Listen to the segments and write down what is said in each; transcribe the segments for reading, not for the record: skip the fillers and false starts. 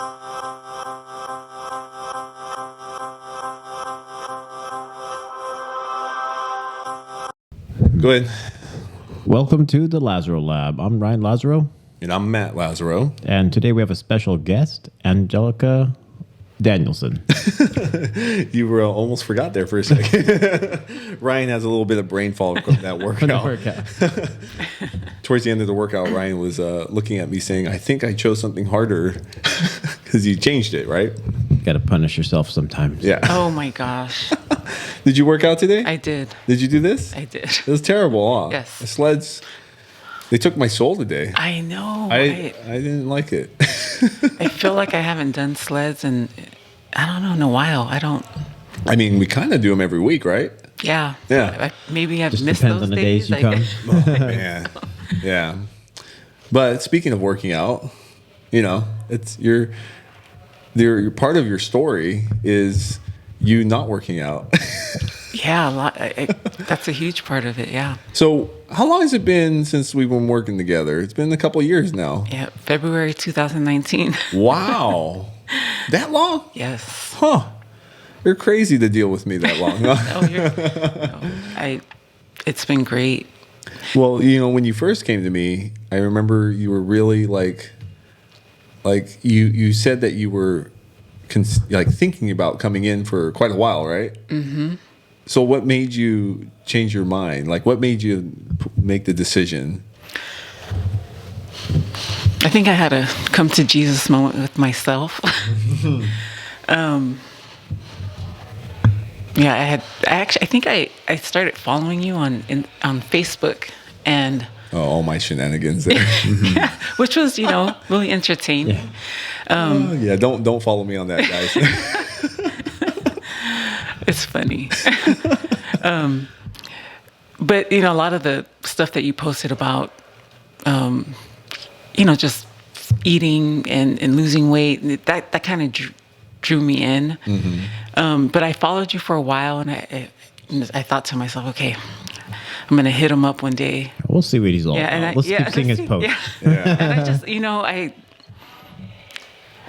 Go ahead. Welcome to the Lazaro Lab. I'm Ryan Lazaro. And I'm Matt Lazaro. And today we have a special guest, Angelica Danielson. You were almost forgot there for a second. Ryan has a little bit of brain fog from that workout. Towards the end of the workout, Ryan was looking at me saying, I think I chose something harder because you changed it, right? Got to punish yourself sometimes. Yeah. Oh my gosh. Did you work out today? I did. Did you do this? I did. It was terrible, huh? Yes. The sleds, they took my soul today. I know. I didn't like it. I feel like I haven't done sleds in, I don't know, in a while. I mean, we kind of do them every week, right? Yeah. Yeah. Maybe I've Just missed depends those on the days. days you come. Oh, man. Yeah. But speaking of working out, you know, it's your part of your story is you not working out. Yeah, a lot. That's a huge part of it, yeah. So how long has it been since we've been working together? It's been a couple of years now. Yeah, February 2019. Wow. That long? Yes. Huh. You're crazy to deal with me that long. Huh? It's been great. Well, you know, when you first came to me, I remember you were really like you said that you were thinking about coming in for quite a while, right? Mm-hmm. So what made you change your mind? Like, what made you make the decision? I think I had a come to Jesus moment with myself. Yeah, I think I started following you on Facebook, and all my shenanigans there. yeah, which was really entertaining. Yeah, don't follow me on that, guys. It's funny. But a lot of the stuff that you posted about just eating and losing weight, that kind of drew me in. Mm-hmm. But I followed you for a while, and I thought to myself, okay, I'm going to hit him up one day. We'll see what he's all about. Let's keep seeing his posts. Yeah. And I just,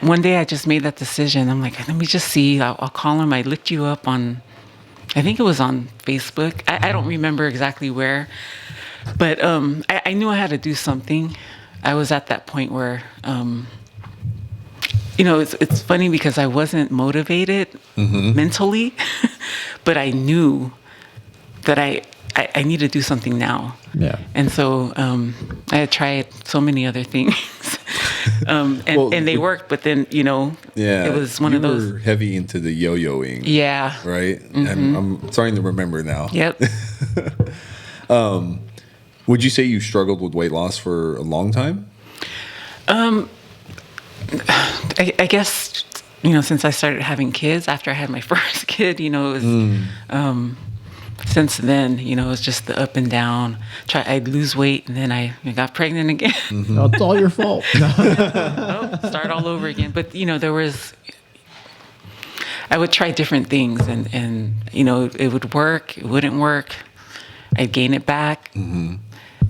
one day I just made that decision. I'm like, let me just see. I'll call him. I looked you up on, I think it was on Facebook. I don't remember exactly where, but I knew I had to do something. I was at that point where, it's funny because I wasn't motivated mentally, but I knew that I need to do something now. Yeah. And so I had tried so many other things. And they worked, but then, it was one of those. You were heavy into the yo-yoing. Yeah. Right? Mm-hmm. I'm starting to remember now. Yep. Would you say you struggled with weight loss for a long time? I guess, since I started having kids, after I had my first kid, it was, since then, it's just the up and down. I'd lose weight, and then I got pregnant again. Mm-hmm. Oh, it's all your fault. Start all over again. But, I would try different things, and it would work, it wouldn't work. I'd gain it back. Mm-hmm.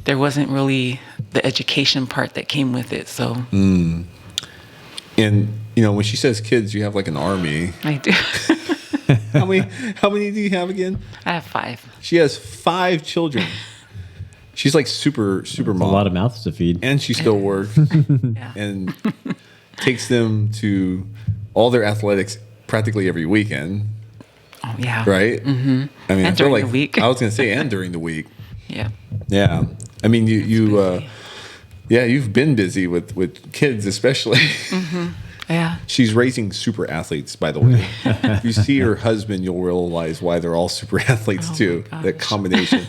There wasn't really the education part that came with it, so. Mm. And, when she says kids, you have like an army. I do. How many do you have again? I have 5. She has 5 children. She's like super mom. A lot of mouths to feed. And she still works and takes them to all their athletics practically every weekend. Oh, yeah. Right? Mm-hmm. I mean, and I feel like the week. I was going to say, and during the week. Yeah. Yeah. I mean, you've been busy with kids, especially. Mm-hmm. Yeah. She's raising super athletes, by the way. If you see her husband, you'll realize why they're all super athletes too. That combination.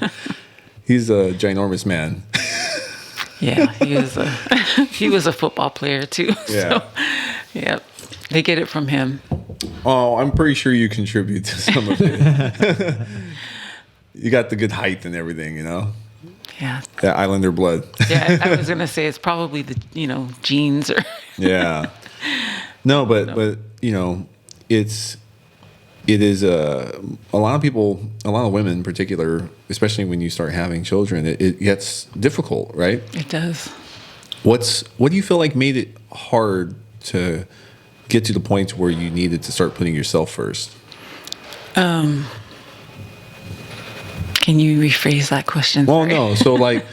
He's a ginormous man. Yeah, he was a football player too. Yeah. So, yeah. They get it from him. Oh, I'm pretty sure you contribute to some of it. You got the good height and everything, Yeah. That Islander blood. Yeah, I was gonna say it's probably the genes or. Yeah. No, but it is a lot of people, a lot of women in particular, especially when you start having children, it gets difficult, right? It does. What do you feel like made it hard to get to the point where you needed to start putting yourself first? Can you rephrase that question? Well, no. So like,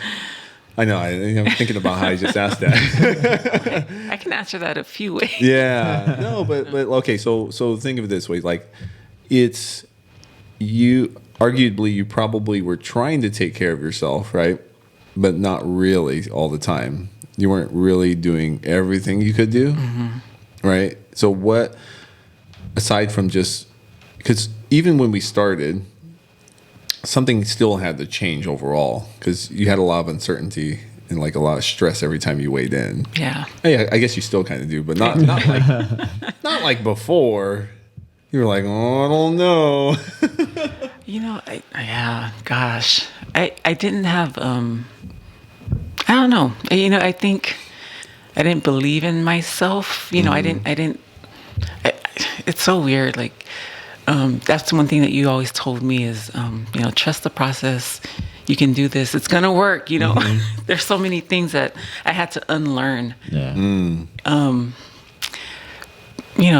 I know I'm thinking about how I just asked that. I can answer that a few ways. Yeah. No, but okay. So think of it this way. Like, it's you. Arguably, you probably were trying to take care of yourself, right? But not really all the time. You weren't really doing everything you could do, right? So what, aside from just, because even when we started, something still had to change overall, because you had a lot of uncertainty and like a lot of stress every time you weighed in. Yeah. Hey, I guess you still kind of do, but not like not like before. You were like, oh, I don't know. Gosh, I didn't have, I don't know. I think I didn't believe in myself. It's so weird. Like, that's one thing that you always told me is, trust the process. You can do this. It's going to work. There's so many things that I had to unlearn. Yeah.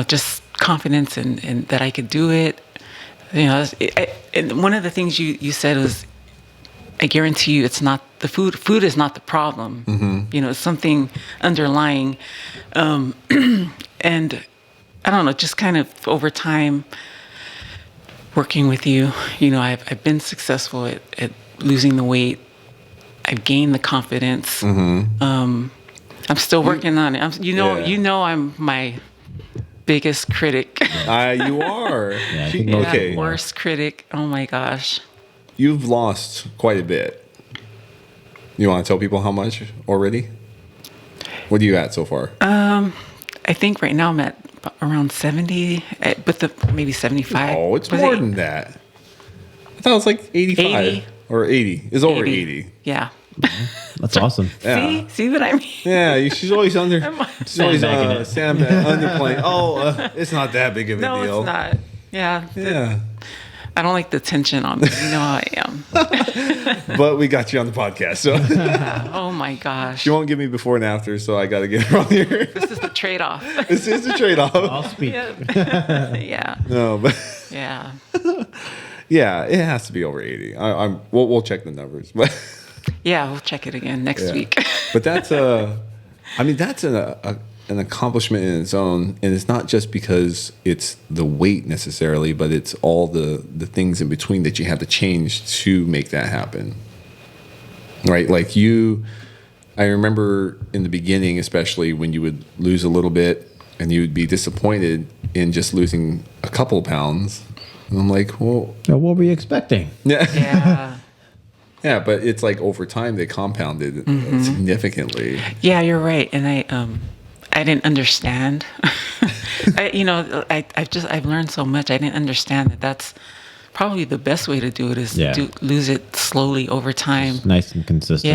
Just confidence in that I could do it. And one of the things you said was, I guarantee you, it's not the food. Food is not the problem. It's something underlying. And I don't know, just kind of over time, working with you, I've been successful at losing the weight. I've gained the confidence. I'm still working on it. I'm my biggest critic. You are. Okay. Worst critic. Oh my gosh. You've lost quite a bit. You want to tell people how much already? What are you at so far? I think right now I'm at around 70, but maybe 75. Oh, it's more than that. I thought it was like 85 80. Or 80. It's over 80. Yeah. That's awesome. Yeah. See what I mean? Yeah, she's always underplaying. Oh, it's not that big of a No, deal. it's not. Yeah. Yeah. I don't like the tension on me. You know how I am. But we got you on the podcast, so. Oh my gosh. She won't give me before and after, so I got to get her on here. This is the trade-off. This is the trade-off. I'll speak. Yeah. No, but Yeah. yeah, it has to be over 80. We'll check the numbers, but Yeah, we'll check it again next week. But that's an accomplishment in its own, and it's not just because it's the weight necessarily, but it's all the things in between that you had to change to make that happen. Right? Like I remember in the beginning, especially when you would lose a little bit and you would be disappointed in just losing a couple of pounds. And I'm like, well, what were you expecting? Yeah. Yeah, but it's like over time they compounded significantly. Yeah, you're right. And I didn't understand. I've learned so much. I didn't understand that that's probably the best way to do it is to lose it slowly over time. Just nice and consistent.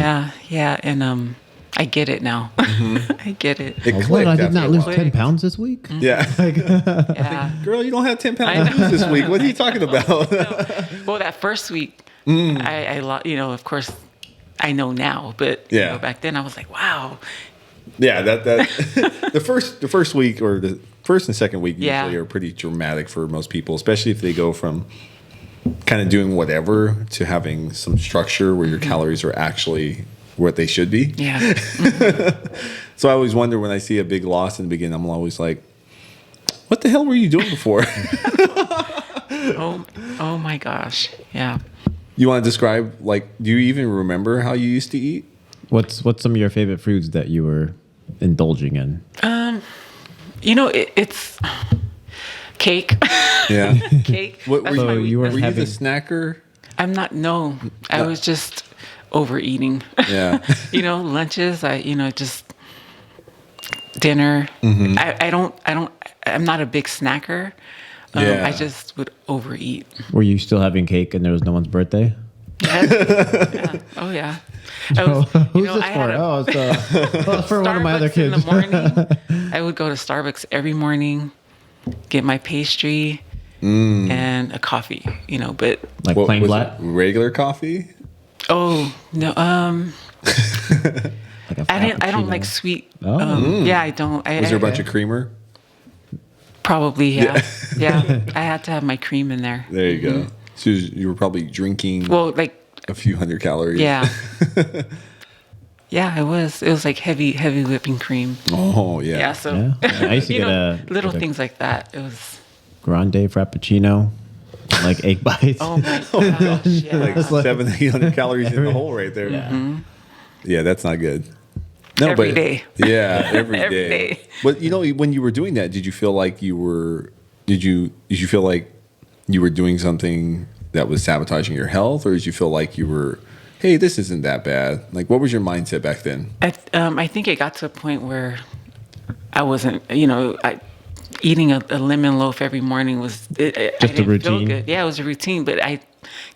Yeah. And I get it now. I get it. It clicked. What, I did not lose Click. 10 pounds this week? Yeah. Yeah. Girl, you don't have 10 pounds to lose this week. What are you talking about? Well, that first week, of course, I know now, but back then I was like, wow. Yeah, that the first week or the first and second week usually are pretty dramatic for most people, especially if they go from kind of doing whatever to having some structure where your calories are actually what they should be. Yeah. So I always wonder when I see a big loss in the beginning, I'm always like, what the hell were you doing before? Oh my gosh. Yeah. You want to describe, like, do you even remember how you used to eat? What's some of your favorite foods that you were indulging in? It's cake. Yeah. Cake. What, That's were my you weakness. the snacker? I'm not. No, I was just overeating. Yeah. Lunches. Just dinner. I'm not a big snacker. I just would overeat. Were you still having cake and there was no one's birthday? Yeah. Oh yeah. Who's this for? It's for one of my other kids. In the morning, I would go to Starbucks every morning, get my pastry and a coffee. But like plain black, regular coffee. Oh no. Like I don't like sweet. Yeah, I don't. Was there a bunch of creamer? Probably, yeah. Yeah. I had to have my cream in there. There you go. So you were probably drinking a few hundred calories. Yeah. Yeah, it was. It was like heavy whipping cream. Oh, yeah. Yeah, so I used to get little things like that. It was grande frappuccino, like 8 bites. Oh my gosh, yeah. Like 700-800 calories in the hole right there. Yeah. Yeah, that's not good. No, every day. Yeah, every Every day. day. But when you were doing that, did you feel like you were doing something that was sabotaging your health, or did you feel like you were, hey, this isn't that bad? Like, what was your mindset back then? I think it got to a point where I wasn't, eating a lemon loaf every morning was just a routine. Good. Yeah, it was a routine, but I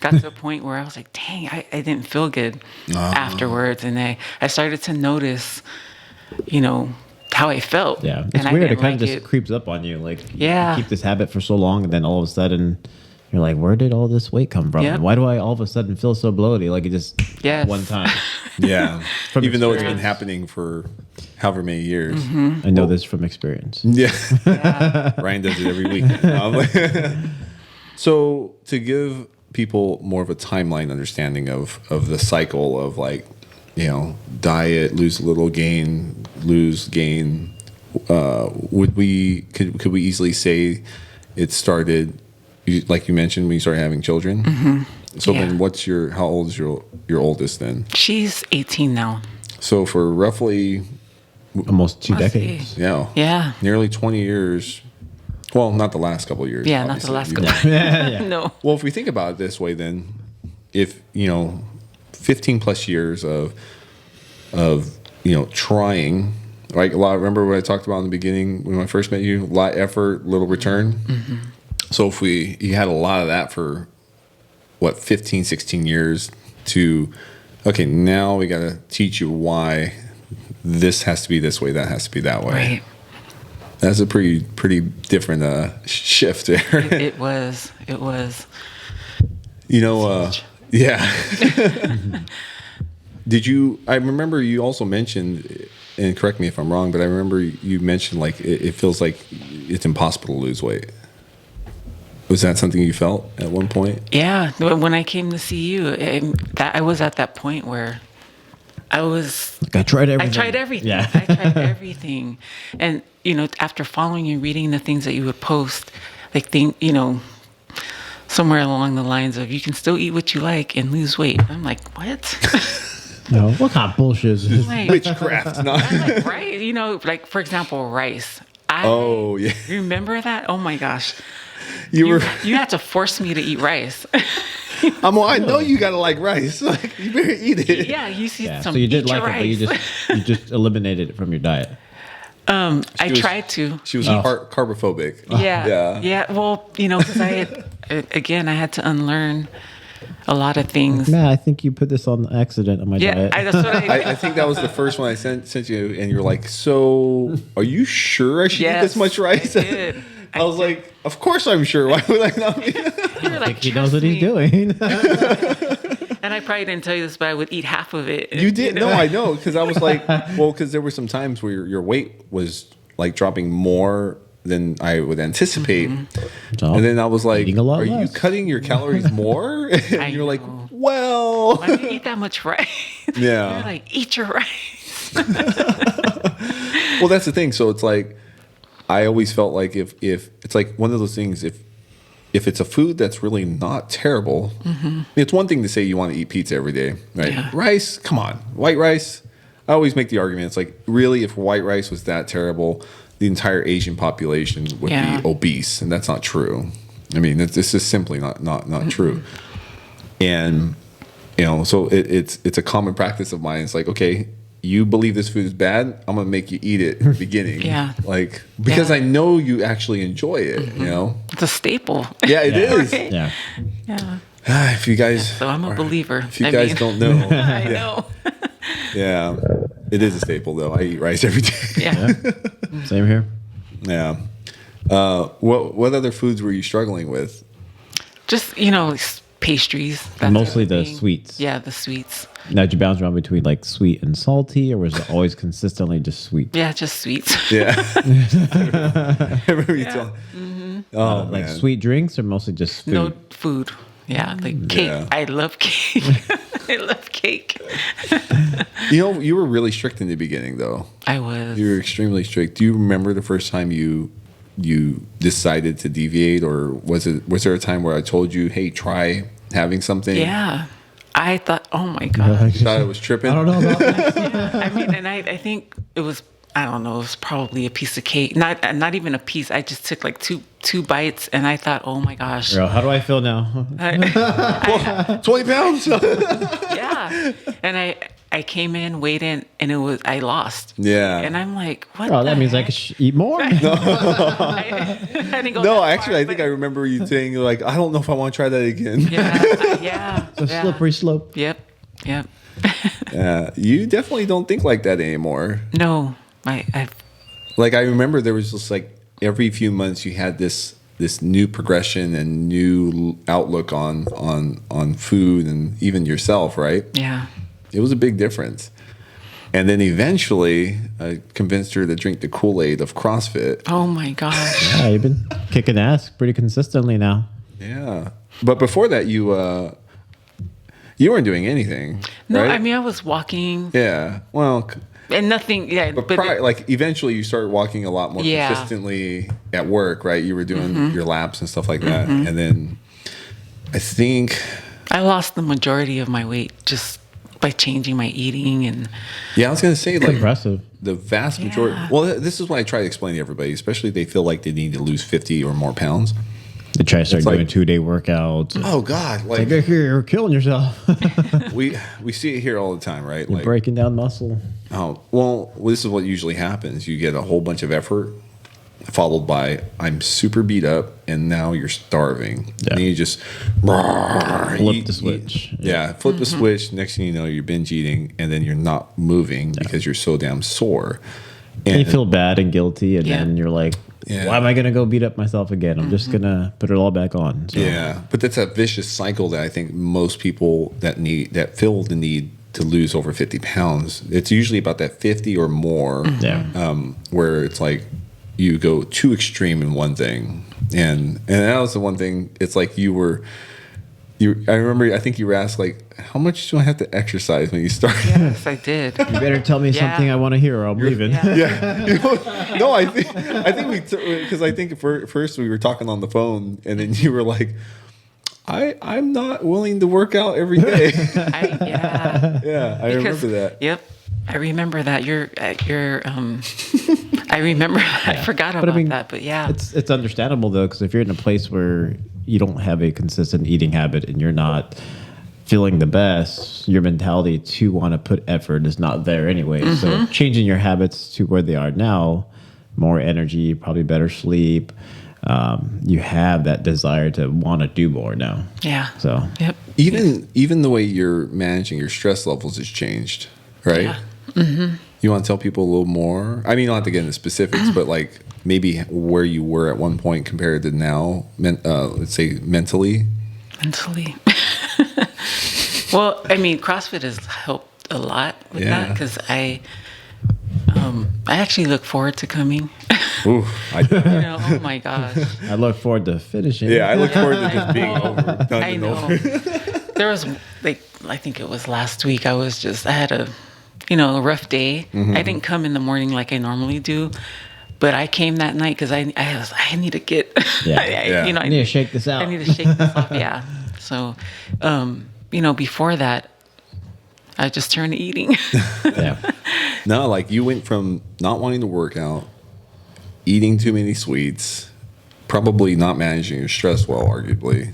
got to a point where I was like, dang, I didn't feel good afterwards. And I started to notice, how I felt. Yeah. It's and weird. It kind of just creeps up on you. Like, yeah. you keep this habit for so long, and then all of a sudden, you're like, where did all this weight come from? Yep. And why do I all of a sudden feel so bloated? Like, it just one time. Yeah. Even though it's been happening for however many years. Mm-hmm. I know this from experience. Yeah. Ryan does it every week. So to give people more of a timeline understanding of the cycle of diet, lose a little, gain, lose, gain, could we easily say it started, like you mentioned, when you started having children? Mm-hmm. So then how old is your oldest then? She's 18 now. So for roughly almost 2 decades. Yeah. Nearly 20 years. Well, not the last couple of years. Yeah, obviously. not the last couple. Yeah. No. Well, if we think about it this way, then if 15 plus years of trying, like remember what I talked about in the beginning when I first met you, a lot of effort, little return. Mm-hmm. So if you had a lot of that for 15, 16 years to, okay, now we got to teach you why this has to be this way, that has to be that way. Right. That's a pretty different shift there. It was. Yeah. I remember you also mentioned, and correct me if I'm wrong, but I remember you mentioned like it feels like it's impossible to lose weight. Was that something you felt at one point? Yeah. When I came to see you, I was at that point where I was... I tried everything. Yeah. I tried everything. And, after following you, reading the things that you would post, somewhere along the lines of, you can still eat what you like and lose weight. I'm like, what? No, what kind of bullshit is this? Witchcraft. No. I'm like, right? For example, rice. Oh, yeah. Remember that? Oh, my gosh. You had to force me to eat rice. I know you gotta like rice. Like, you better eat it. Yeah, you see some. So you did like rice. it, but you just eliminated it from your diet. I tried to. She was carbophobic. Yeah. Well, because I had to unlearn a lot of things. Man, I think you put this on accident on my diet. That's what I think that was the first one I sent you, and you're like, "So, are you sure I should eat this much rice?" I did. I was like, "Of course I'm sure. Why would I not be?" You're like, he knows what he's doing. And I probably didn't tell you this, but I would eat half of it. You did? No, I know, because I was like, because there were some times where your weight was like dropping more than I would anticipate, and then I was like, "Are you cutting your calories more?" And you're like, "Well, why do you eat that much rice?" Yeah. You're like, eat your rice. Well, that's the thing. So it's like, I always felt like if it's like one of those things, if it's a food that's really not terrible, it's one thing to say you want to eat pizza every day, right? Yeah. Rice, come on, white rice. I always make the argument. It's like, really, if white rice was that terrible, the entire Asian population would be obese, and that's not true. I mean, it's just simply not true. And so it's a common practice of mine. It's like, okay, you believe this food is bad, I'm gonna make you eat it in the beginning. Like, because I know you actually enjoy it. It's a staple. Yeah, it is. Right? Yeah. If you guys, so I'm a believer. If you guys don't know, I know. Yeah, it is a staple though. I eat rice every day. Yeah. Same here. Yeah. What other foods were you struggling with? Just pastries. Mostly the sweets. Yeah, the sweets. Now, did you bounce around between like sweet and salty, or was it always consistently just sweet? Yeah, just sweets. Yeah. I remember you telling. Oh, like man. sweet drinks, or mostly just food? No food. Yeah, like cake. Yeah. I love cake. I love cake. You were really strict in the beginning, though. I was. You were extremely strict. Do you remember the first time you decided to deviate, or was there a time where I told you, "Hey, try having something"? Yeah. I thought, oh my God. You thought it was tripping? I don't know about that. Yeah. I mean, and I think it was, I don't know, it was probably a piece of cake. Not even a piece. I just took like two bites, and I thought, oh my gosh. Girl, how do I feel now? 20 pounds? Yeah. And I came in, weighed in, and I lost. Yeah. And I'm like, what? Oh, that means I heck? could eat more. I didn't go No, that actually, far, I think I remember you saying, like, I don't know if I want to try that again. Yeah. It's a slippery slope. Yep. Yeah. You definitely don't think like that anymore. No, I Like, I remember there was just like every few months you had this new progression and new outlook on food and even yourself, right? yeah. It was a big difference. And then eventually I convinced her to drink the Kool-Aid of CrossFit. Oh my gosh. Yeah, you've been kicking ass pretty consistently now. Yeah. But before that, you weren't doing anything, No, right? I mean, I was walking Yeah. Well, and nothing. Yeah, but like eventually you started walking a lot more Yeah. consistently at work, right? You were doing your laps and stuff like that. And then I think, I lost the majority of my weight just by changing my eating and. yeah, I was going to say, like, Impressive. the vast majority. Yeah. Well, this is what I try to explain to everybody, especially if they feel like they need to lose 50 or more pounds. They try to start It's like- doing 2-day workouts. Oh God! Like, you're killing yourself. we see it here all the time, right? You're Like, breaking down muscle. oh, well, this is what usually happens. You get a whole bunch of effort, followed by I'm super beat up, and now you're starving. Yeah. And then you just Flip the switch. Yeah, flip the switch. Next thing you know, you're binge eating, and then you're not moving because you're so damn sore. And you feel bad and guilty, and Yeah. then you're like, Yeah. why am I going to go beat up myself again? I'm just going to put it all back on. So, Yeah, but that's a vicious cycle that I think most people that feel the need to lose over 50 pounds, it's usually about that 50 or more, Yeah. where it's like you go too extreme in one thing, and that was the one thing. It's like I remember, I think you were asked, like, how much do I have to exercise when you start? Yes, I did. You better tell me Yeah. something I want to hear or I'm leaving. Yeah. Yeah. No, I think because I think first we were talking on the phone, and then you were like, I'm not willing to work out every day. Yeah. Yeah, I remember that. Yep. I remember that. I remember that. I forgot about that, but yeah. It's understandable though, because if you're in a place where you don't have a consistent eating habit and you're not feeling the best, your mentality to want to put effort is not there anyway. So changing your habits to where they are now, more energy, probably better sleep. You have that desire to want to do more now. Yeah. So Yep. Even the way you're managing your stress levels has changed, right? Yeah. Mm-hmm. You want to tell people a little more? I mean, you don't have to get into specifics, but like maybe where you were at one point compared to now, let's say mentally. Mentally. Well, I mean, CrossFit has helped a lot with that because I actually look forward to coming. Ooh, Oh my gosh. I look forward to finishing. yeah, I look forward to just being over, done I and know. over. There was I think it was last week. I had a rough day. I didn't come in the morning like I normally do, but I came that night because I need to get. Yeah. Yeah. I need to shake this out. I need to shake this off. Yeah. So, before that, I just turned to eating. Yeah. No, like you went from not wanting to work out, eating too many sweets, probably not managing your stress well, arguably.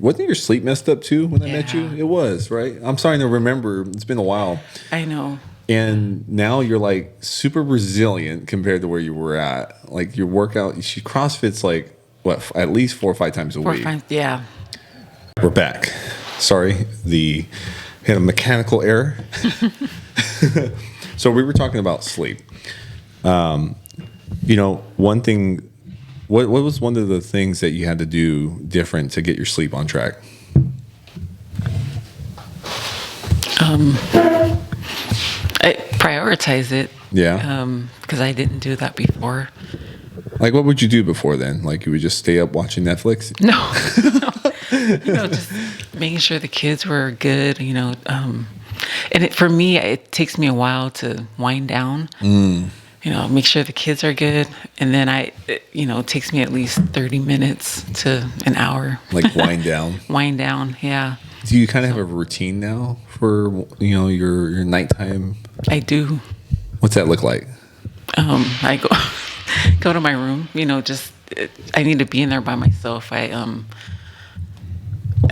Wasn't your sleep messed up too when I met you? Yeah. It was, right? I'm starting to remember. It's been a while. I know. And now you're like super resilient compared to where you were at. Like your workout, CrossFit's like, what, at least 4 or 5 times a week. Yeah. We're back. Sorry, we had a mechanical error. So we were talking about sleep. One thing, what was one of the things that you had to do different to get your sleep on track? I prioritize it. Yeah. Because I didn't do that before. Like, what would you do before then? Like, you would just stay up watching Netflix? No. Just making sure the kids were good, and for me, it takes me a while to wind down. Make sure the kids are good. And then it takes me at least 30 minutes to an hour. Like wind down? Wind down, yeah. Do you kind of have a routine now for, your nighttime? I do. What's that look like? I go to my room, I need to be in there by myself. I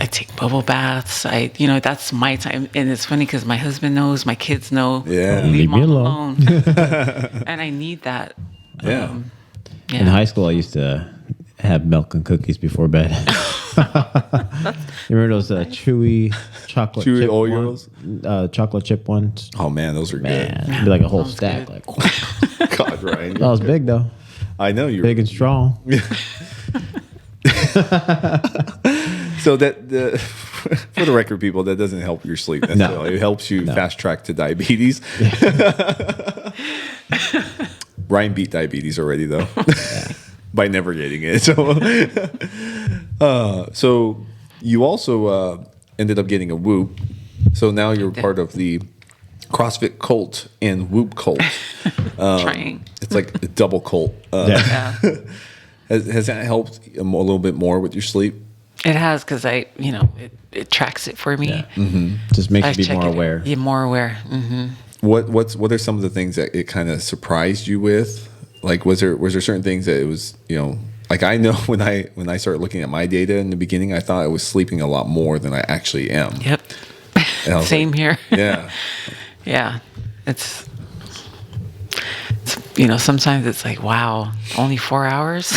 take bubble baths. That's my time. And it's funny because my husband knows, my kids know. Yeah. Leave mom alone. And I need that. Yeah. In high school, I used to have milk and cookies before bed. You remember those chewy chocolate chip Oreos? Chocolate chip ones? Oh, man, those are good. It'd be like a whole stack. Good. Like, God, Ryan. that was big, though. I know you're big and strong. So that for the record, people, that doesn't help your sleep necessarily. No. It helps you fast track to diabetes. Ryan beat diabetes already, though, by never getting it. So you also ended up getting a Whoop. So now you're part of the CrossFit cult and Whoop cult. Trying. It's like a double cult. Has that helped a little bit more with your sleep? It has, because it tracks it for me. Yeah. Mm-hmm. Just makes you be more aware. Yeah, more aware. Mm-hmm. What are some of the things that it kind of surprised you with? Like, was there certain things that it was, like, I know when I started looking at my data in the beginning, I thought I was sleeping a lot more than I actually am. Yep. Same here. Yeah. Yeah. It's sometimes it's like, wow, only 4 hours.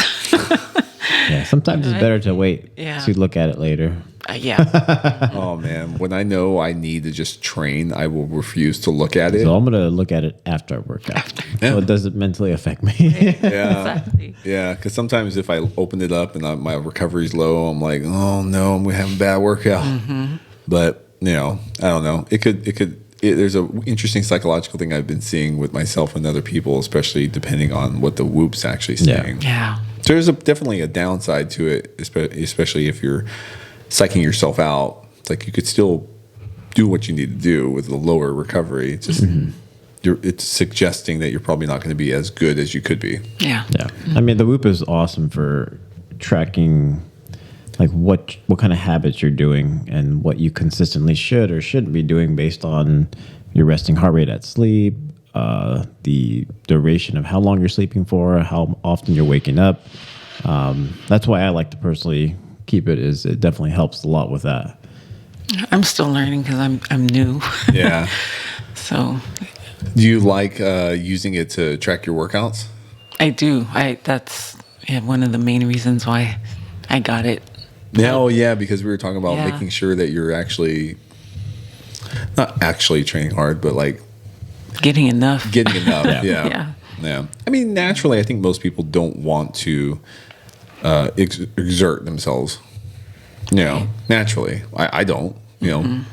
Yeah, sometimes it's better to wait to look at it later. Yeah. Oh, man. When I know I need to just train, I will refuse to look at it. So I'm going to look at it after I work out. So it doesn't mentally affect me. Yeah. Exactly. Yeah, because sometimes if I open it up and my recovery's low, I'm like, oh, no, I'm going to have a bad workout. Mm-hmm. But, I don't know. There's an interesting psychological thing I've been seeing with myself and other people, especially depending on what the Whoop's actually saying. Yeah. So there's definitely a downside to it, especially if you're psyching yourself out. It's like you could still do what you need to do with a lower recovery. It's just it's suggesting that you're probably not going to be as good as you could be. Yeah. Yeah. I mean, the Whoop is awesome for tracking like what kind of habits you're doing and what you consistently should or shouldn't be doing based on your resting heart rate at sleep, the duration of how long you're sleeping for, how often you're waking up. That's why I like to personally keep it. Is it definitely helps a lot with that. I'm still learning because I'm new. Yeah. So. Do you like using it to track your workouts? I do. That's one of the main reasons why I got it. Yeah, oh yeah, because we were talking about making sure that you're actually not actually training hard, but like getting enough. Yeah. I mean, naturally, I think most people don't want to exert themselves. Naturally, I don't.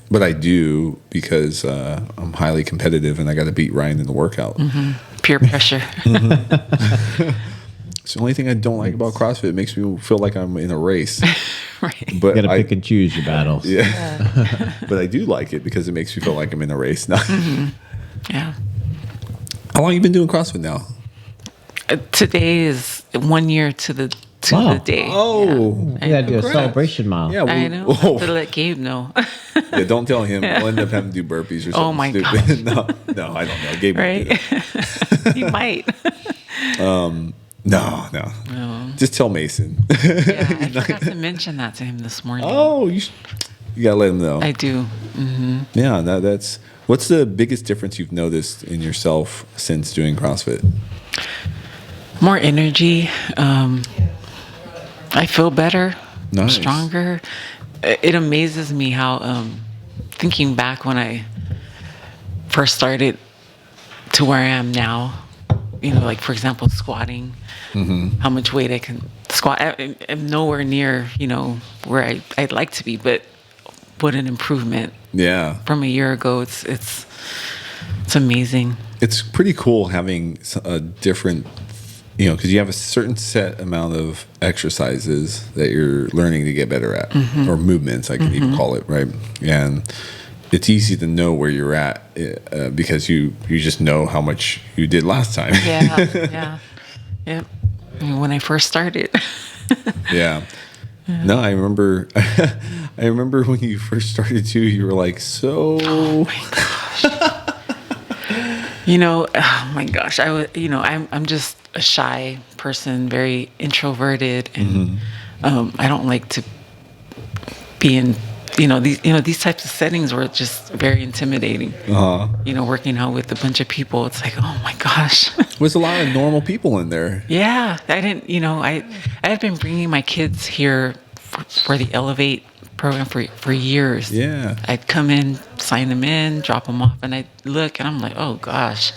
But I do because I'm highly competitive and I got to beat Ryan in the workout. Mm-hmm. Peer pressure. It's the only thing I don't like about CrossFit. It makes me feel like I'm in a race. Right. But you got to pick and choose your battles. Yeah. But I do like it because it makes me feel like I'm in a race now. Mm-hmm. Yeah. How long have you been doing CrossFit now? Today is 1 year to the day. Oh. You got to do a celebration mile. Yeah, I know. I have to let Gabe know. Yeah, don't tell him. We'll end up having to do burpees or something. Oh my stupid. No, I don't know. Gabe right? He might. No. Just tell Mason. Yeah, I forgot to mention that to him this morning. Oh, you gotta let him know. I do. Mm-hmm. Yeah, that's. What's the biggest difference you've noticed in yourself since doing CrossFit? More energy. I feel better. Nice. Stronger. It amazes me how, thinking back when I first started to where I am now, like for example, squatting, how much weight I can squat. I'm nowhere near, where I'd like to be, but what an improvement. Yeah. From a year ago. It's amazing. It's pretty cool having a different, because you have a certain set amount of exercises that you're learning to get better at, or movements, I can even call it, right? And it's easy to know where you're at because you just know how much you did last time. Yeah. When I first started. Yeah. No, I remember. I remember when you first started too. You were like, so. Oh my gosh. Oh my gosh. I'm just a shy person, very introverted, and I don't like to be in. These types of settings were just very intimidating. Working out with a bunch of people, it's like, oh my gosh. There's a lot of normal people in there. Yeah, I didn't. I had been bringing my kids here for the Elevate program for years. Yeah, I'd come in, sign them in, drop them off, and I'd look, and I'm like, oh gosh,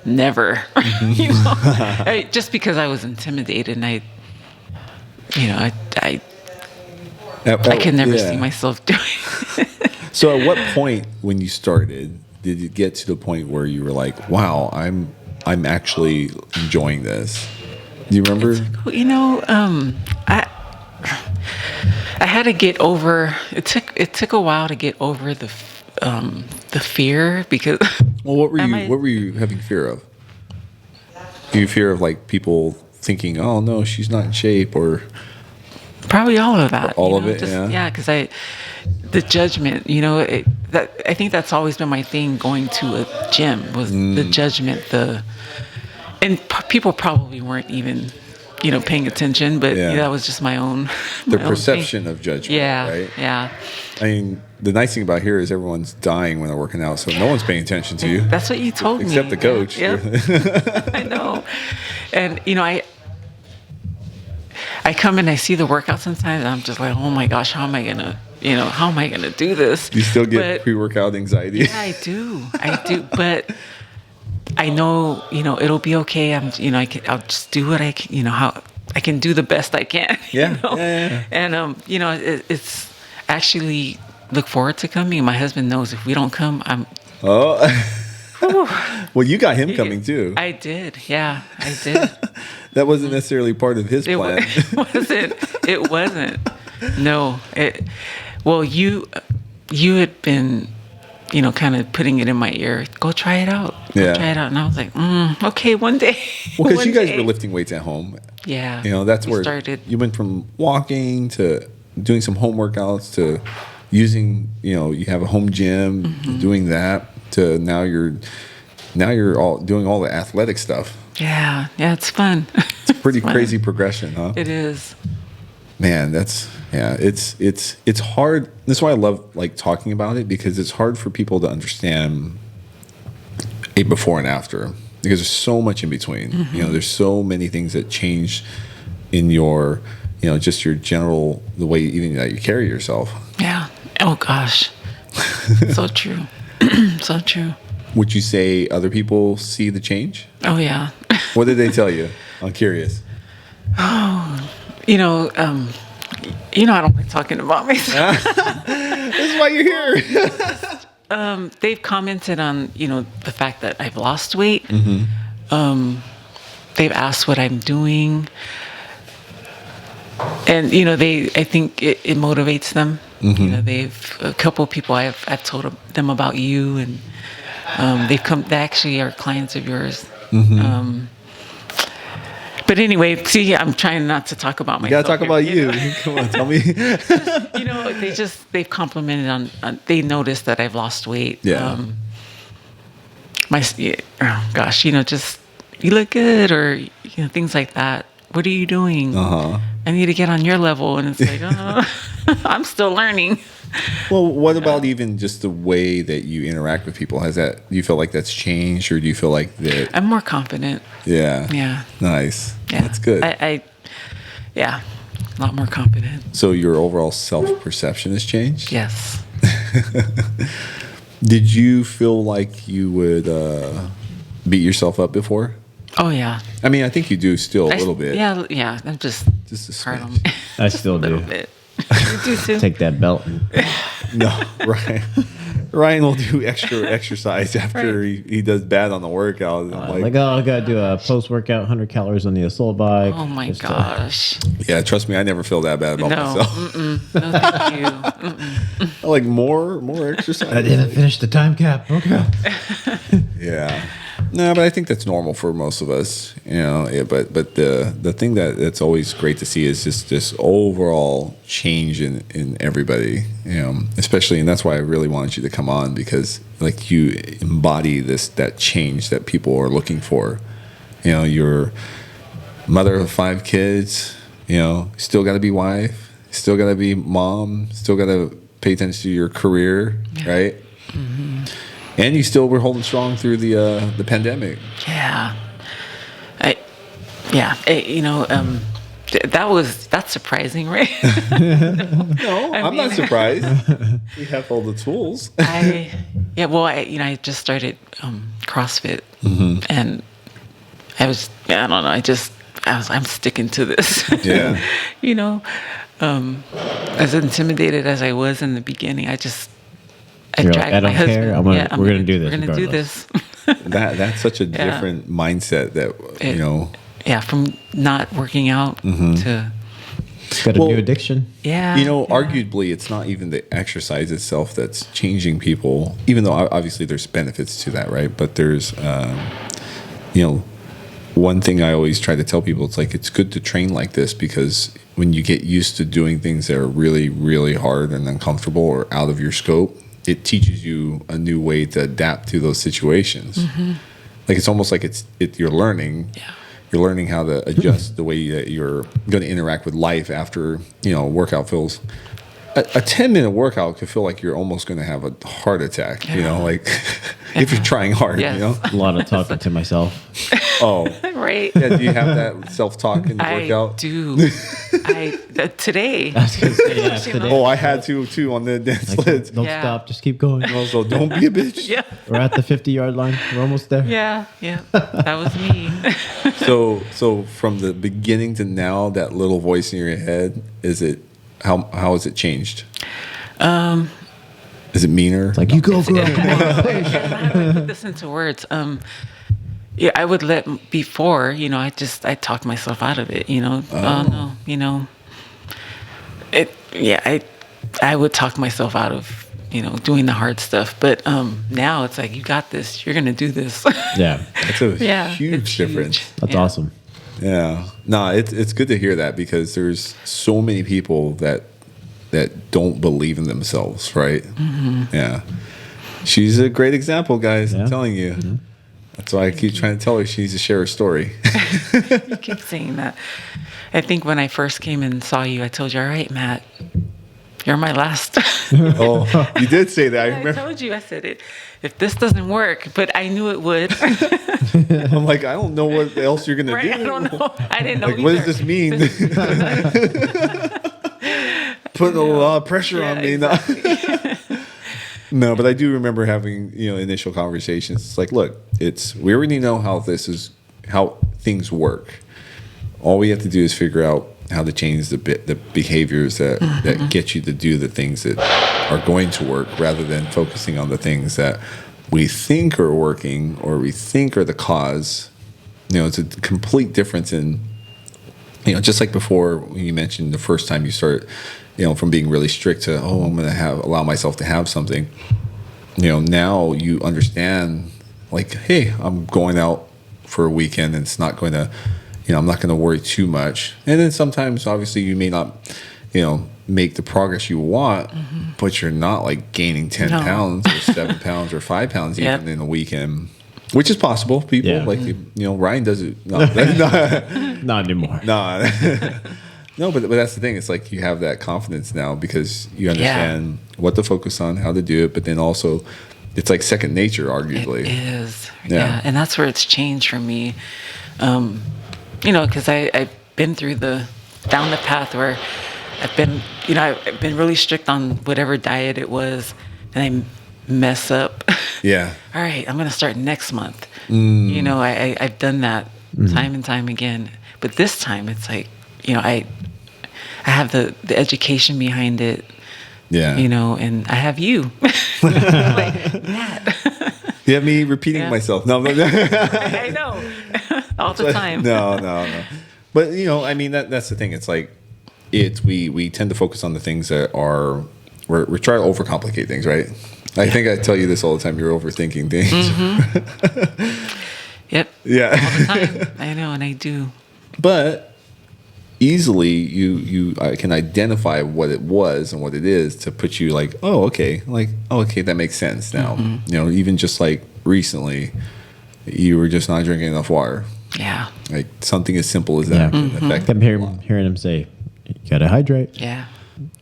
never. Just because I was intimidated, and I could never see myself doing it. So at what point when you started did it get to the point where you were like, wow, I'm actually enjoying this? Do you remember? I had to get over it. Took a while to get over the fear, because well, what were you having fear of? Do you fear of like people thinking, oh no, she's not in shape, or probably all of that. All of it, yeah. Because the judgment, I think that's always been my thing. Going to a gym was the judgment, and people probably weren't even, paying attention, but that was just my own. The perception of judgment. Yeah, right. Yeah. I mean, the nice thing about here is everyone's dying when they're working out, so no one's paying attention to you. That's what you told me. Except the coach. Yeah. I know, and I come and I see the workout sometimes, and I'm just like, oh my gosh, how am I gonna do this? You still get pre-workout anxiety? Yeah, I do, but I know, it'll be okay. I'll just do what I can, how I can do the best I can. Yeah. And it's actually look forward to coming. My husband knows if we don't come, I'm. Oh. Well, you got him coming too. I did. Yeah, I did. That wasn't necessarily part of his plan. It wasn't. No. Well, you had been, kind of putting it in my ear. Go try it out. Try it out. And I was like, okay, one day. Well, because you guys were lifting weights at home. Yeah. That's where started. You went from walking to doing some home workouts to using, you have a home gym, doing that, to now you're all doing all the athletic stuff. Yeah, it's fun. It's a pretty crazy progression, huh? It is. Man, it's hard. That's why I love like talking about it, because it's hard for people to understand a before and after, because there's so much in between. There's so many things that change in your, just your general, the way even that you carry yourself. Yeah. Oh gosh. So true. So true. Would you say other people see the change? Oh yeah. What did they tell you? I'm curious. Oh, I don't like talking about myself. This is why you're here. They've commented on, the fact that I've lost weight. They've asked what I'm doing. And, I think it motivates them. A couple of people I've told them about you, and they actually are clients of yours. But anyway, see, I'm trying not to talk about myself. You gotta talk about you. Come on, tell me. They've complimented on. They noticed that I've lost weight. Yeah. Just you look good, or things like that. What are you doing? I need to get on your level, and it's like, I'm still learning. Well, what about even just the way that you interact with people? Do you feel like that's changed, or do you feel like that? I'm more confident. Yeah. Yeah. Nice. Yeah. That's good. A lot more confident. So your overall self-perception has changed? Yes. Did you feel like you would beat yourself up before? Oh yeah. I mean, I think you do still a little bit. Yeah. I'm just a hard on smidge. me. I still do. A little bit. You do too. Take that belt and No, Ryan will do extra exercise after he does bad on the workout. Like, oh, I got to do a post-workout 100 calories on the assault bike. Oh, my gosh. Yeah, trust me, I never feel that bad about myself. No, thank you. I like more exercise. I didn't finish the time cap. Okay. Yeah. No, but I think that's normal for most of us, Yeah, but the thing that's always great to see is just this overall change in everybody, Especially, and that's why I really wanted you to come on, because like you embody that change that people are looking for. You're mother of 5 kids. Still got to be wife, still got to be mom, still got to pay attention to your career, right? Mm-hmm. And you still were holding strong through the pandemic. Yeah. That's surprising, right? No, I'm not surprised. We have all the tools. I just started CrossFit, and I'm sticking to this. Yeah. As intimidated as I was in the beginning, I dragged my husband. We're going to do this. We're going to do this. That's such a different mindset that, Yeah, from not working out to... Got a new addiction. Yeah. Arguably, it's not even the exercise itself that's changing people, even though obviously there's benefits to that, right? But there's, one thing I always try to tell people, it's like, it's good to train like this, because when you get used to doing things that are really, really hard and uncomfortable or out of your scope, it teaches you a new way to adapt to those situations. Mm-hmm. Like, it's almost like you're learning. Yeah. You're learning how to adjust the way that you're going to interact with life after, a workout feels... A 10-minute workout could feel like you're almost going to have a heart attack, if you're trying hard, A lot of talking to myself. Oh. Right. Yeah, do you have that self-talk in the workout? I do. Today. I was going to say, today. Oh, I had to, too, on the dance sleds. Don't stop, just keep going. Also, don't be a bitch. Yeah. We're at the 50-yard line. We're almost there. Yeah. That was me. So from the beginning to now, that little voice in your head, how has it changed? Is it meaner? Like, you go, girl. I put this into words. I would before, I talked myself out of it, Oh no, I would talk myself out of, doing the hard stuff. But now it's like, you got this. You're going to do this. Yeah. That's a huge difference. Huge. That's awesome. Yeah. No, it's good to hear that, because there's so many people that don't believe in themselves, right? Mm-hmm. Yeah. She's a great example, guys. I'm telling you. Mm-hmm. That's why I keep trying to tell her she needs to share her story. You keep saying that. I think when I first came and saw you, I told you, all right, Matt, you're my last. Oh, you did say that. I remember. I told you, I said it. If this doesn't work, but I knew it would. I'm like, I don't know what else you're going to do. I don't know. I didn't know Like, what does this mean? Putting a lot of pressure on me. Exactly. No, but I do remember having, initial conversations. It's like, look, we already know how things work. All we have to do is figure out how to change the behaviors that get you to do the things that are going to work, rather than focusing on the things that we think are working or we think are the cause. It's a complete difference in, just like before you mentioned the first time you started, from being really strict to, I'm going to allow myself to have something. Now you understand, like, hey, I'm going out for a weekend, and it's not going to, I'm not going to worry too much. And then sometimes, obviously, you may not, make the progress you want, but you're not like gaining 10 pounds or 7 pounds or 5 pounds even in a weekend, which is possible. People like, Ryan does it. Not anymore. No, but that's the thing. It's like you have that confidence now, because you understand what to focus on, how to do it, but then also it's like second nature, arguably. It is. Yeah. And that's where it's changed for me. Because I've been down the path where I've been really strict on whatever diet it was, and I mess up. Yeah. All right, I'm going to start next month. I've done that time and time again. But this time it's like, I have the education behind it, Yeah. You know, and I have you. Like, Matt. You have me repeating myself. No, I know. All the time. No. But, you know, I mean, that's the thing. It's like, we tend to focus on the things that are, we're trying to overcomplicate things, right? I think I tell you this all the time. You're overthinking things. Mm-hmm. Yep. Yeah. All the time. I know, and I do. But easily I can identify what it was and what it is to put you like, okay, that makes sense now. Mm-hmm. You know, even just like recently, you were just not drinking enough water. Yeah. Like something as simple as that can affect. I'm hearing him say, "You gotta hydrate." Yeah.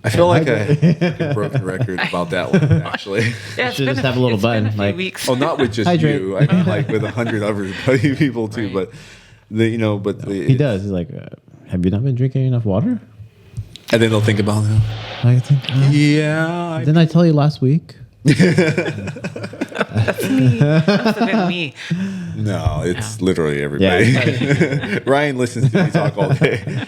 I feel like a broken record about that one, actually. Yeah, Should just have a little button been a few like, weeks. Oh, not with just Hydrate. you. I mean, like with 100 other people too. Right. But he does. He's like, "Have you not been drinking enough water?" And then they'll think about it. I think, Yeah. didn't I tell you last week? That's me. Must have been me. No, it's literally everybody. Ryan listens to me talk all day.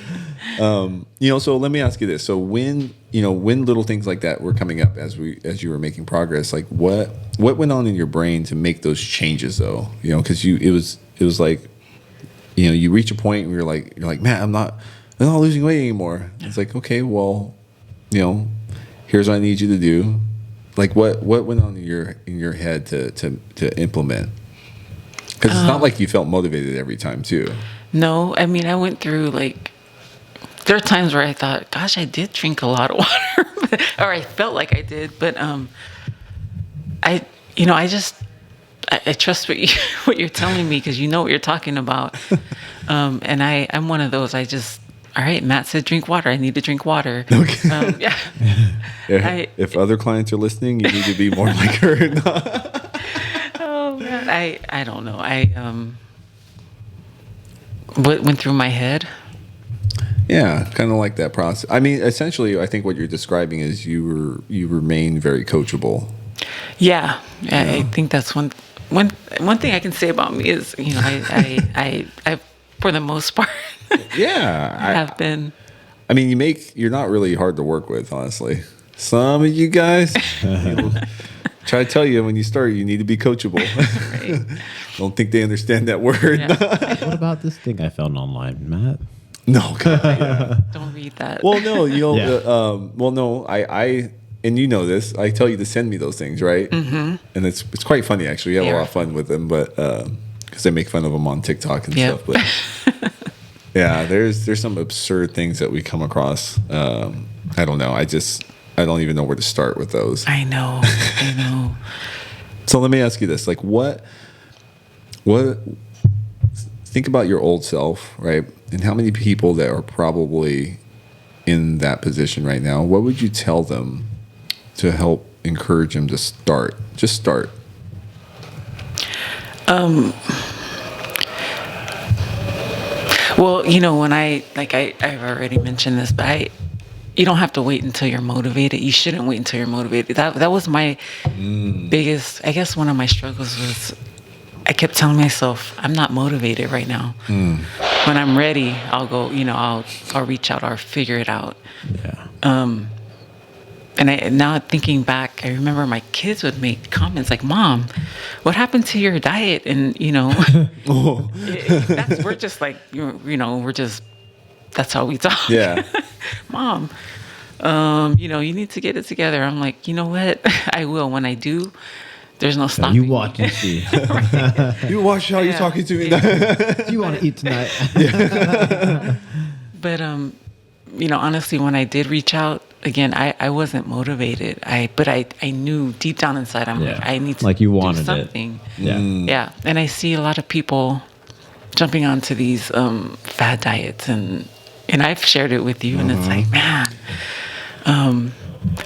You know, so let me ask you this. So when little things like that were coming up as you were making progress, like what went on in your brain to make those changes though? You know, because it was like, you know, you reach a point where you're like, man, I'm not losing weight anymore. It's like, okay, well, you know, here's what I need you to do. Like what went on in your head to implement? Because it's not like you felt motivated every time too. No, I mean, I went through like, there are times where I thought, gosh, I did drink a lot of water, or I felt like I did, but I trust what you're telling me because you know what you're talking about, and I'm one of those. All right, Matt said drink water. I need to drink water. Okay. Yeah. If other clients are listening, you need to be more like her. Oh man, I don't know. What went through my head? Yeah, kind of like that process. I mean, essentially, I think what you're describing is you remain very coachable. Yeah, I think that's one thing I can say about me is, you know, I for the most part, Yeah, I have been. I mean, you're not really hard to work with, honestly. Some of you guys try to tell you when you start, you need to be coachable. Right. Don't think they understand that word. Yeah. What about this thing I found online, Matt? No, God. Don't read that. Well, no, you know, Yeah. no, I and you know this. I tell you to send me those things, right? Mm-hmm. And it's quite funny actually. We have a lot of fun with them, but because they make fun of them on TikTok and stuff. But yeah, there's some absurd things that we come across. I don't know. I don't even know where to start with those. I know. So let me ask you this: like, what? Think about your old self, right? And how many people that are probably in that position right now? What would you tell them to help encourage them to start? Just start. Well, you know, when I've already mentioned this, but you don't have to wait until you're motivated. You shouldn't wait until you're motivated. That was my biggest, I guess one of my struggles was I kept telling myself, I'm not motivated right now. When I'm ready, I'll go, you know, I'll reach out, I'll figure it out. Yeah. And now thinking back, I remember my kids would make comments like, Mom, what happened to your diet? And, you know, we're just like, you know, that's how we talk. Yeah. Mom, you know, you need to get it together. I'm like, you know what? I will. When I do, there's no stopping. You watch and see. You watch how you're talking to me. Do you want to eat tonight? But, you know, honestly, when I did reach out, again, I wasn't motivated. But I knew deep down inside, I'm like, I need to like you do wanted something. It. Yeah. Yeah. And I see a lot of people jumping onto these fad diets, and I've shared it with you, and it's like, man,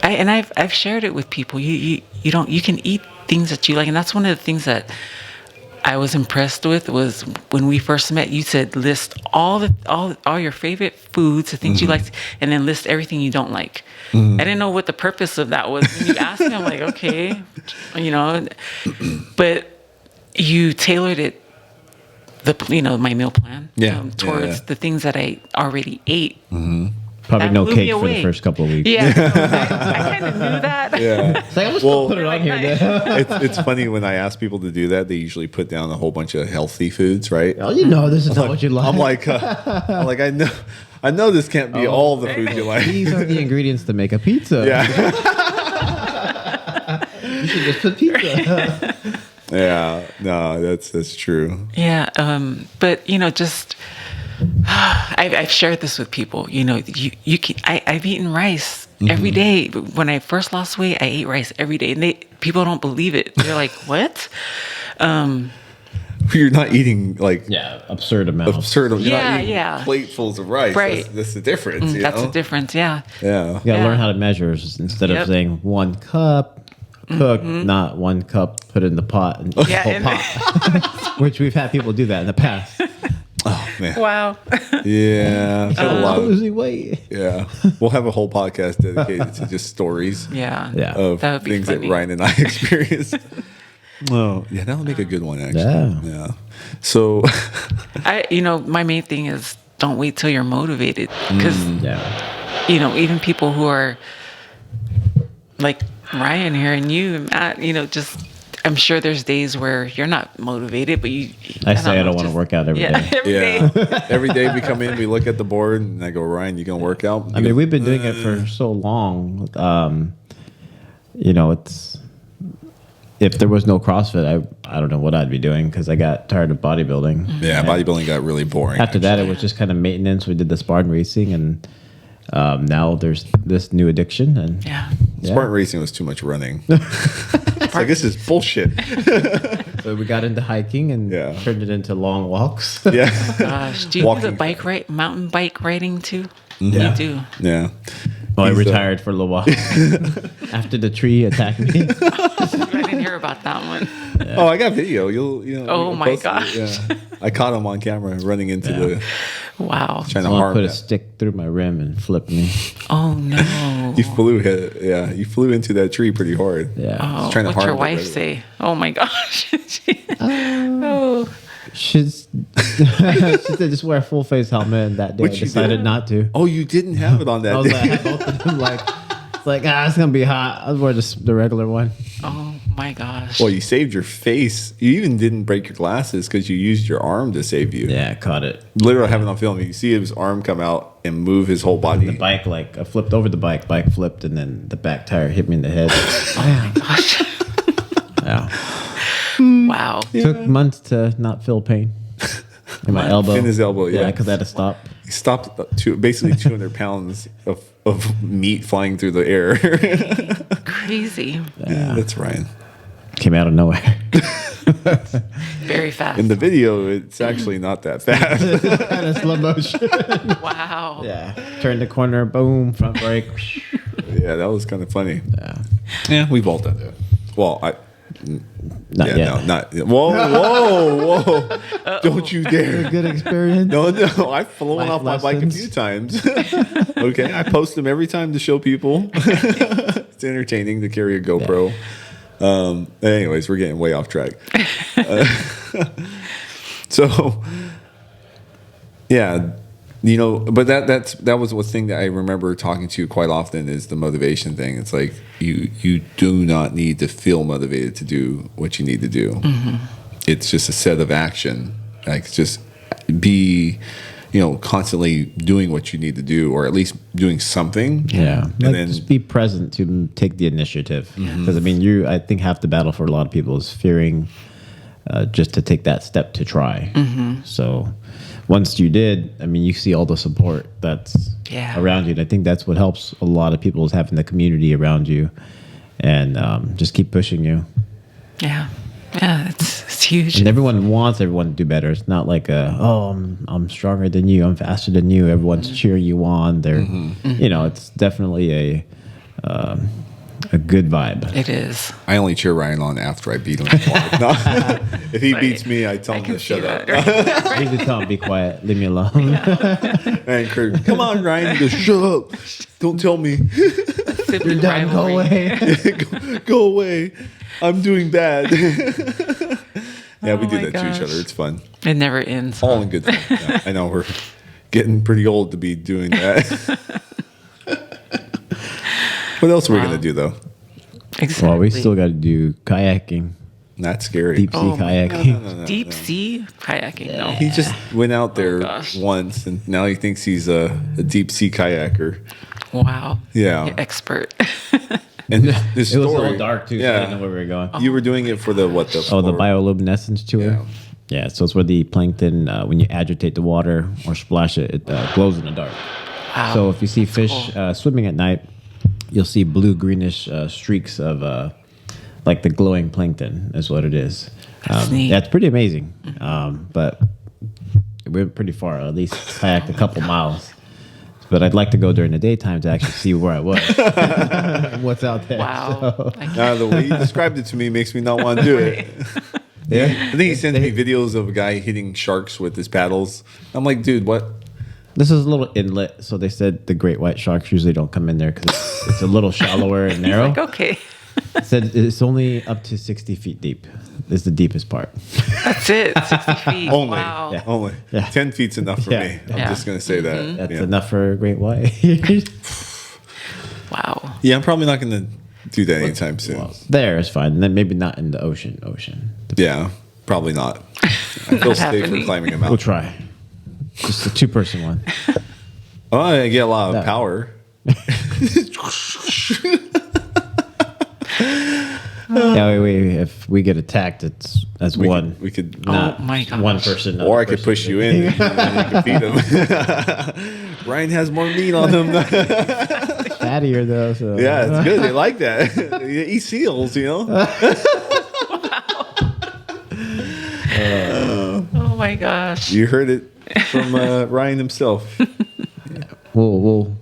I've shared it with people. You can eat things that you like, and that's one of the things that I was impressed with was when we first met. You said list all your favorite foods, the things you like, and then list everything you don't like. I didn't know what the purpose of that was. When you asked me, I'm like, okay, you know, but you tailored it, my meal plan towards the things that I already ate. Probably that no blew cake me for away. the first couple of weeks. Yeah, I kind of knew that. Yeah. It's like, I'm still put it on here. It's funny when I ask people to do that, they usually put down a whole bunch of healthy foods, right? Oh, you know, this is not what you like. I'm like, I know this can't be all the food you like. These are the ingredients to make a pizza. Yeah. You should just put pizza. Yeah. No, that's true. Yeah, but just I've shared this with people. You can. I've eaten rice every day. When I first lost weight, I ate rice every day, and people don't believe it. They're like, "What?" You're not eating like absurd amounts. You're not eating yeah. platefuls of rice. Right. That's the difference. That's the difference. Yeah. Yeah. You gotta learn how to measure instead of saying 1 cup cook, not 1 cup put in the pot and eat the whole pot. Which we've had people do that in the past. Oh man. Wow. Yeah. I've had a lot of Losing weight. Yeah. We'll have a whole podcast dedicated to just stories. Yeah. Of That would be things funny. that Ryan and I experienced. Oh, yeah, that'll make a good one actually. Yeah. So my main thing is don't wait till you're motivated, because even people who are like Ryan here and you and Matt, just I'm sure there's days where you're not motivated, but I don't want to work out every day. Every day. Every day we come in, we look at the board, and I go, Ryan, you gonna work out? I mean, we've been doing it for so long. It's if there was no CrossFit, I don't know what I'd be doing, because I got tired of bodybuilding. Yeah, bodybuilding got really boring. After that, it was just kind of maintenance. We did the Spartan racing, and now there's this new addiction. And Spartan racing was too much running. It's like, this is bullshit. So we got into hiking and turned it into long walks. Yeah. Gosh, do you do the mountain bike riding too? Yeah. You do. Yeah. Well, I retired for a little while after the tree attacked me. I didn't hear about that one. Yeah. Oh, I got video. Oh my gosh. Yeah. I caught him on camera running into the. Wow. Trying to Someone put a stick through my rim and flipped me. Oh no. You flew into that tree pretty hard. Yeah. Oh, what's your wife say? Oh my gosh. Oh. She said just wear a full face helmet, and that day I decided not to. Oh, you didn't have it on that day. I had both of them it's gonna be hot. I'll wear the regular one. Oh my gosh. Well, you saved your face. You even didn't break your glasses because you used your arm to save you. Yeah, I caught it. Literally, I have it on film. You see his arm come out and move his whole body. The bike, I flipped over the bike flipped, and then the back tire hit me in the head. Oh my gosh. Yeah. Wow. It took months to not feel pain in my elbow. In his elbow, yeah. because I had to stop. He stopped basically 200 pounds of meat flying through the air. Crazy. Yeah, that's Ryan. Came out of nowhere. Very fast. In the video, it's actually not that fast. Kind of slow motion. Wow. Yeah. Turned the corner, boom, front brake. Yeah, that was kind of funny. Yeah. Yeah, we've all done that. Well, Not yet. No, not yet. Whoa. Don't you dare. Good experience. No, I've flown off my bike a few times. Okay, I post them every time to show people. It's entertaining to carry a GoPro. Anyways, we're getting way off track. So, yeah, but that was one thing that I remember talking to you quite often is the motivation thing. It's like you do not need to feel motivated to do what you need to do. Mm-hmm. It's just a set of action. Like just be, constantly doing what you need to do, or at least doing something. Yeah, and then just be present to take the initiative. Because I think half the battle for a lot of people is fearing just to take that step to try. Mm-hmm. So once you did, you see all the support that's around you. And I think that's what helps a lot of people is having the community around you and just keep pushing you. Yeah. Yeah, it's huge. And everyone wants everyone to do better. It's not like I'm stronger than you, I'm faster than you. Everyone's cheering you on. They're, it's definitely a good vibe. It is. I only cheer Ryan on after I beat him. No. If he beats me, I tell him to shut up. You need to tell him, be quiet, leave me alone. And Kurt, come on, Ryan, just shut up. Don't tell me. You're done, go away. Go away. I'm doing bad. Yeah, we do that to each other. It's fun. It never ends. All in good fun. Yeah, I know we're getting pretty old to be doing that. What else are we gonna do though? Exactly. Well, we still got to do kayaking. Not scary. Deep sea kayaking. No, Deep sea kayaking. No. He just went out there gosh. once, and now he thinks he's a deep sea kayaker. Wow. Yeah. You're expert. And this It was story, a little dark too, so I didn't know where we were going. You were doing it for the what? The bioluminescence tour. Yeah. Yeah, so it's where the plankton, when you agitate the water or splash it, it glows in the dark. Wow. So if you see fish swimming at night, you'll see blue-greenish streaks of like the glowing plankton is what it is. That's neat. That's pretty amazing. But we went pretty far, at least kayaked a couple miles. But I'd like to go during the daytime to actually see where I was. What's out there. Wow. So. The way you described it to me makes me not want to do it. Yeah. I think he sent me videos of a guy hitting sharks with his paddles. I'm like, dude, what? This is a little inlet, so they said the great white sharks usually don't come in there because it's a little shallower and narrow. Like, okay. It said it's only up to 60 feet deep. Is the deepest part. That's it. 60 feet. Only. Wow. Yeah. Only. Yeah. 10 feet's enough for me. I'm Yeah. just going to say that. That's yeah. enough for a great white. Wow. Yeah, I'm probably not going to do that anytime soon. Well, there is fine. And then maybe not in the ocean. Yeah, probably not. I feel Not safe from happening. climbing a We'll mountain. try. Just a 2-person one. Oh, I get a lot of That- power. Yeah, if we get attacked, it's as one. We could, Not Oh my gosh. one person. or I could push you in and you could feed him. Ryan has more meat on him. Fattier though. So. Yeah, it's good. They like that. You eat seals, you know. Oh my gosh. You heard it from Ryan himself. We'll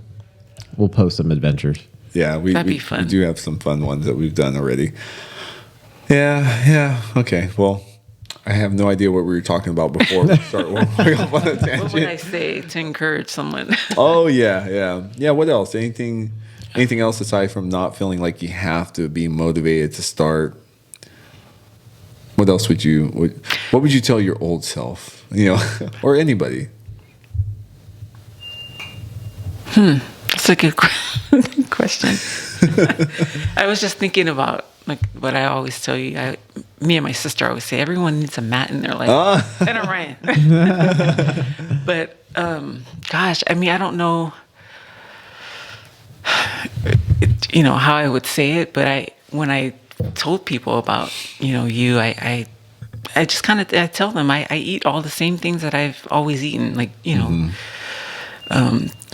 post some adventures. Yeah, That'd be we fun. do have some fun ones that we've done already. Yeah. Okay. Well, I have no idea what we were talking about before we start going off on a What would I tangent. say to encourage someone? Oh yeah. What else? Anything else aside from not feeling like you have to be motivated to start? What else would you tell your old self? You know, or anybody? That's a good question. I was just thinking about like what I always tell you. Me and my sister always say everyone needs a mat in their life. And I'm right. But gosh, I mean, I don't know, how I would say it. But when I told people about you, I just kind of I tell them I eat all the same things that I've always eaten. Like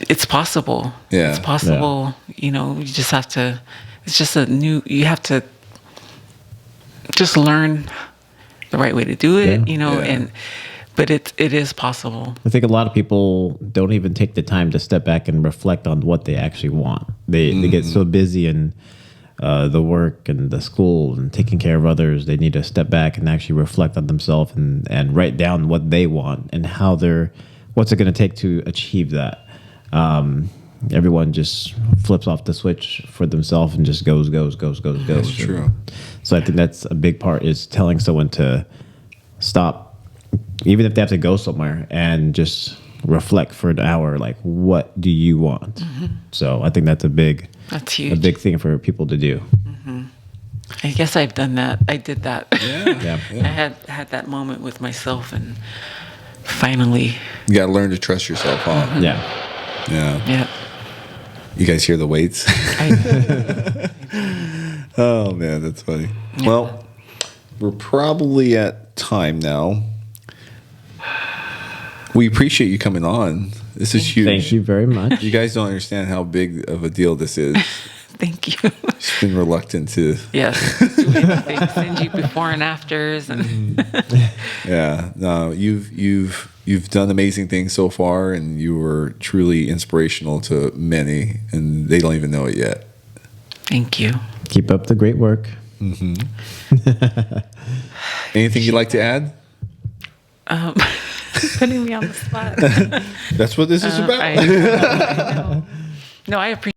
it's possible. Yeah. It's possible. You just have to. It's just you have to just learn the right way to do it. Yeah. But it is possible. I think a lot of people don't even take the time to step back and reflect on what they actually want. They get so busy in the work and the school and taking care of others. They need to step back and actually reflect on themselves and write down what they want and what's it going to take to achieve that. Everyone just flips off the switch for themselves and just goes. That's true. So I think that's a big part is telling someone to stop, even if they have to go somewhere, and just reflect for an hour. Like, what do you want? Mm-hmm. So I think that's That's huge. a big thing for people to do. Mm-hmm. I guess I've done that. I did that. Yeah. I had that moment with myself, and finally, You got to learn to trust yourself, huh? Mm-hmm. Yeah. yeah. You guys hear the weights? Oh man, that's funny. Yeah. Well, we're probably at time now. We appreciate you coming on. This is huge. Thank you very much. You guys don't understand how big of a deal this is. Thank you. Just been reluctant to. Yes. They send you before and afters, and Yeah. No, you've done amazing things so far, and you were truly inspirational to many, and they don't even know it yet. thank you. Keep up the great work. Anything you'd like to add? Putting me on the spot. That's what this is about. I know. No, I appreciate.